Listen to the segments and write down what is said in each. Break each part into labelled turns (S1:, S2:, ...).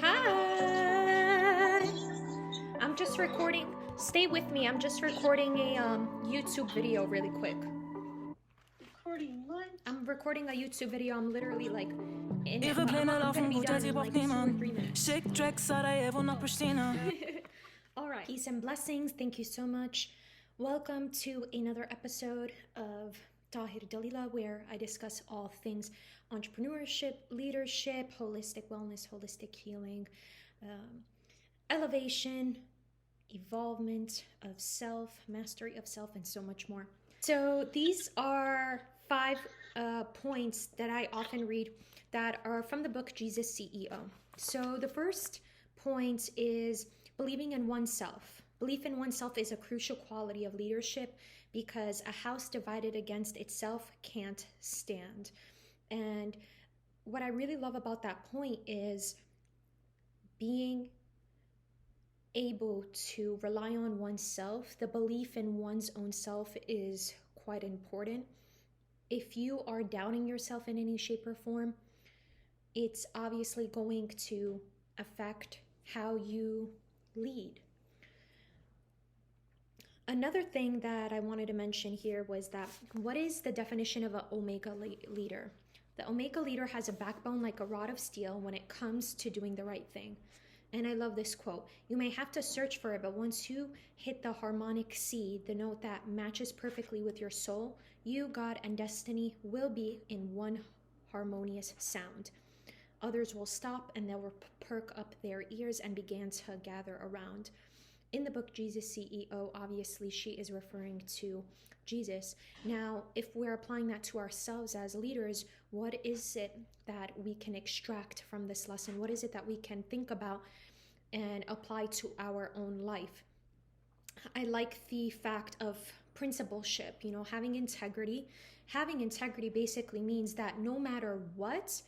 S1: Hi. I'm just recording. Stay with me. I'm just recording a YouTube video really quick.
S2: Recording what?
S1: I'm recording a YouTube video. I'm literally like in it.
S3: Even
S1: I'm
S3: kleiner
S1: gonna
S3: laufen
S1: be
S3: gut
S1: done
S3: als
S1: in
S3: ich brauch
S1: like 2 or 3
S3: niemand.
S1: minutes.
S3: Schick Track Sarajevo nach Pristina.
S1: All right. Peace and blessings. Thank you so much. Welcome to another episode of Tahir Dalila, where I discuss all things entrepreneurship, leadership, holistic wellness, holistic healing, elevation, evolvement of self, mastery of self, and so much more. So these are 5 points that I often read that are from the book Jesus CEO. So the first point is believing in oneself. Belief in oneself is a crucial quality of leadership because a house divided against itself can't stand. And what I really love about that point is being able to rely on oneself. The belief in one's own self is quite important. If you are doubting yourself in any shape or form, it's obviously going to affect how you lead. Another thing that I wanted to mention here was that what is the definition of an Omega leader? The Omega leader has a backbone like a rod of steel when it comes to doing the right thing. And I love this quote. You may have to search for it, but once you hit the harmonic C, the note that matches perfectly with your soul, you, God, and destiny will be in one harmonious sound. Others will stop and they will perk up their ears and begin to gather around. In the book Jesus CEO, obviously she is referring to Jesus. Now, if we're applying that to ourselves as leaders, what is it that we can extract from this lesson? What is it that we can think about and apply to our own life? I like the fact of principleship, having integrity. Having integrity basically means that no matter what,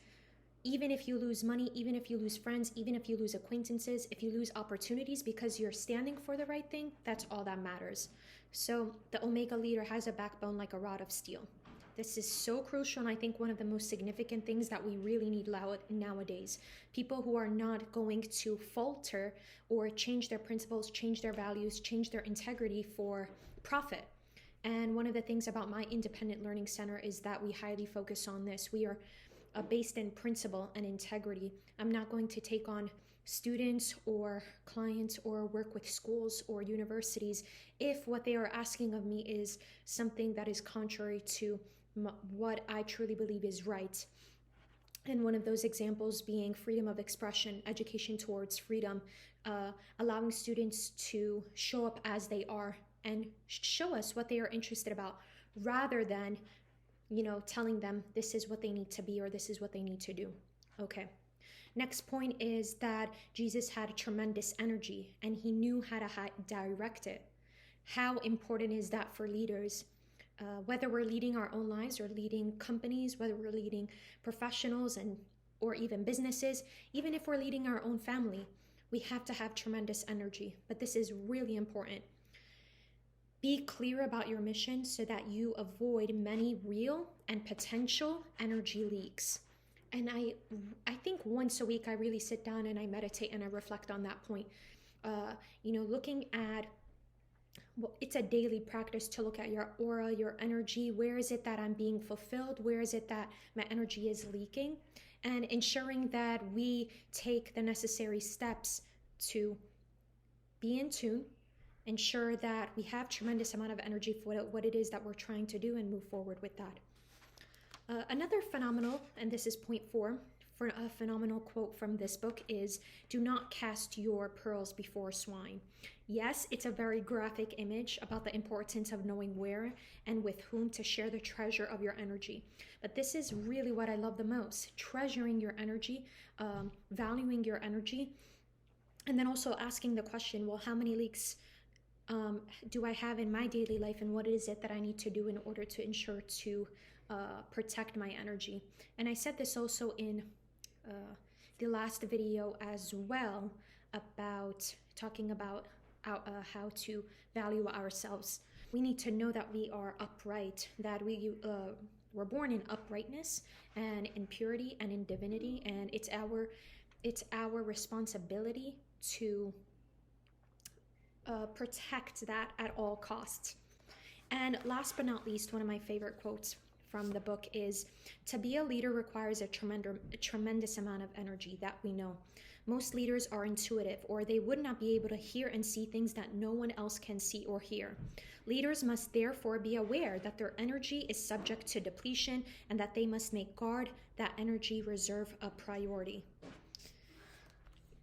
S1: even if you lose money, even if you lose friends, even if you lose acquaintances, if you lose opportunities because you're standing for the right thing, that's all that matters. So the Omega leader has a backbone like a rod of steel. This is so crucial, and I think one of the most significant things that we really need nowadays. People who are not going to falter or change their principles, change their values, change their integrity for profit. And one of the things about my independent learning center is that we highly focus on this. We are based in principle and integrity. I'm not going to take on students or clients or work with schools or universities if what they are asking of me is something that is contrary to what I truly believe is right. And one of those examples being freedom of expression, education towards freedom, allowing students to show up as they are and show us what they are interested about rather than telling them this is what they need to be or this is what they need to do. Okay. Next point is that Jesus had a tremendous energy and he knew how to direct it. How important is that for leaders? Whether we're leading our own lives or leading companies, whether we're leading professionals or even businesses, even if we're leading our own family, we have to have tremendous energy. But this is really important. Be clear about your mission so that you avoid many real and potential energy leaks. And I think once a week I really sit down and I meditate and I reflect on that point. Looking at, it's a daily practice to look at your aura, your energy. Where is it that I'm being fulfilled? Where is it that my energy is leaking? And ensuring that we take the necessary steps to be in tune, ensure that we have tremendous amount of energy for what it is that we're trying to do and move forward with that. Another phenomenal, and this is point 4, for a phenomenal quote from this book is, do not cast your pearls before swine. Yes, it's a very graphic image about the importance of knowing where and with whom to share the treasure of your energy. But this is really what I love the most, treasuring your energy, valuing your energy, and then also asking the question, well, how many leaks do I have in my daily life, and what is it that I need to do in order to ensure to protect my energy? And I said this also in the last video as well, about talking about how to value ourselves. We need to know that we are upright, that we We're born in uprightness and in purity and in divinity, and it's our responsibility to protect that at all costs. And last but not least, one of my favorite quotes from the book is, to be a leader requires a tremendous amount of energy. That we know. Most leaders are intuitive, or they would not be able to hear and see things that no one else can see or hear. Leaders must therefore be aware that their energy is subject to depletion and that they must make guard that energy reserve a priority.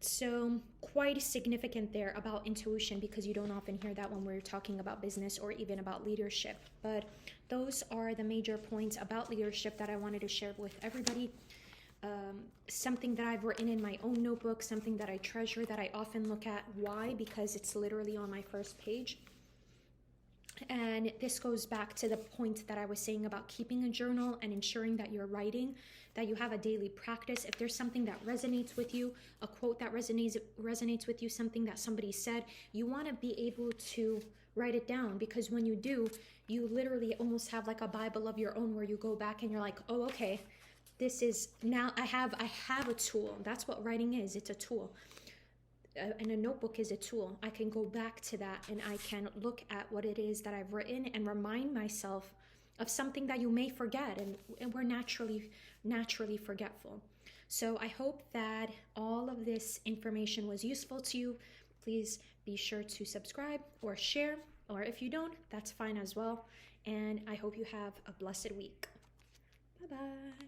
S1: So quite significant there about intuition, because you don't often hear that when we're talking about business or even about leadership. But those are the major points about leadership that I wanted to share with everybody. Something that I've written in my own notebook, something that I treasure, that I often look at. Why? Because it's literally on my first page. And this goes back to the point that I was saying about keeping a journal and ensuring that you're writing, that you have a daily practice. If there's something that resonates with you, a quote that resonates with you, something that somebody said, you want to be able to write it down, because when you do, you literally almost have like a Bible of your own where you go back and you're like, oh, okay, this is now I have a tool. That's what writing is. It's a tool. And a notebook is a tool. I can go back to that and I can look at what it is that I've written and remind myself of something that you may forget, and we're naturally forgetful. So I hope that all of this information was useful to you. Please be sure to subscribe or share, or if you don't, that's fine as well. And I hope you have a blessed week. Bye-bye.